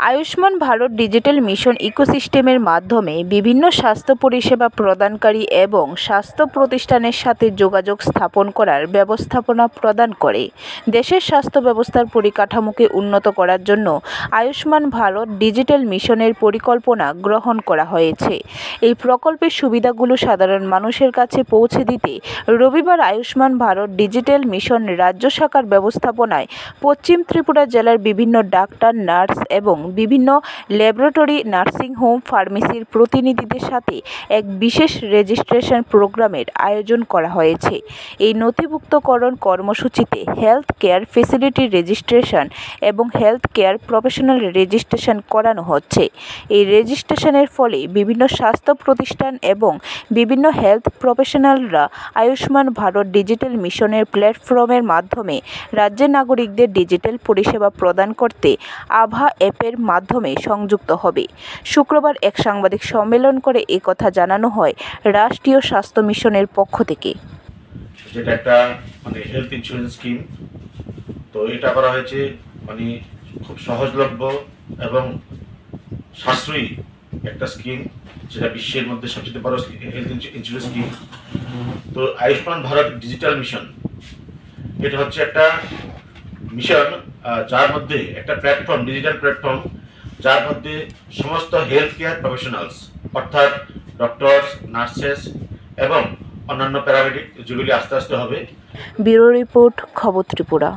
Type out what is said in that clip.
Ayushman Bharat digital mission ইকোসিস্টেমের মাধ্যমে বিভিন্ন স্বাস্থ্য পরিষেবা প্রদানকারী এবং স্বাস্থ্য প্রতিষ্ঠানের সাথে যোগাযোগ স্থাপন করার ব্যবস্থাপনা প্রদান করে। দেশের স্বাস্থ্য ব্যবস্থার পরিকাঠামোকে উন্নত করার জন্য আয়ুষ্মান ভারত ডিজিটাল মিশনের পরিকল্পনা গ্রহণ করা হয়েছে। এই প্রকল্পের সুবিধাগুলো সাধারণ মানুষের কাছে পৌঁছে দিতে রবিবার আয়ুষ্মান ভারত ডিজিটাল মিশন রাজ্য শাখার ব্যবস্থাপনায় পশ্চিম ত্রিপুরা জেলার বিভিন্ন ডাক্তার, নার্স এবং বিভিন্ন ল্যাবরেটরি, নার্সিং হোম, ফার্মেসির প্রতিনিধিদের সাথে এক বিশেষ রেজিস্ট্রেশন প্রোগ্রামের আয়োজন করা হয়েছে। এই নথিভুক্তকরণ কর্মসূচিতে হেলথ কেয়ার ফেসিলিটি রেজিস্ট্রেশন এবং হেলথ কেয়ার প্রফেশনাল রেজিস্ট্রেশন করানো হচ্ছে। এই রেজিস্ট্রেশনের ফলে বিভিন্ন স্বাস্থ্য প্রতিষ্ঠান এবং বিভিন্ন হেলথ প্রফেশনালরা আয়ুষ্মান ভারত ডিজিটাল মিশনের প্ল্যাটফর্মের মাধ্যমে রাজ্যের নাগরিকদের ডিজিটাল পরিষেবা প্রদান করতে আভা অ্যাপের মাধ্যমে সংযুক্ত হবে। শুক্রবার এক সাংবাদিক সম্মেলন করে একথা জানানো হয় রাষ্ট্রীয় স্বাস্থ্য মিশনের পক্ষ থেকে। যেটা একটা হেলথ ইন্স্যুরেন্স স্কিম, তো এটা করা হয়েছে খুব সহজলভ্য এবং সাশ্রয়ী একটা স্কিম, যেটা বিশ্বের মধ্যে সবচেয়ে বড় হেলথ ইন্স্যুরেন্স স্কিম। তো আয়ুষ্মান ভারত ডিজিটাল মিশন এটা হচ্ছে একটা মিশন যার মধ্যে একটা প্ল্যাটফর্ম, ডিজিটাল প্ল্যাটফর্ম, যার মধ্যে সমস্ত হেলথ কেয়ার প্রফেশনালস অর্থাৎ ডক্টরস, নার্সেস এবং অন্যান্য প্যারামেডিক যেগুলি আস্তে আস্তে হবে। ব্যুরো রিপোর্ট, খবর ত্রিপুরা।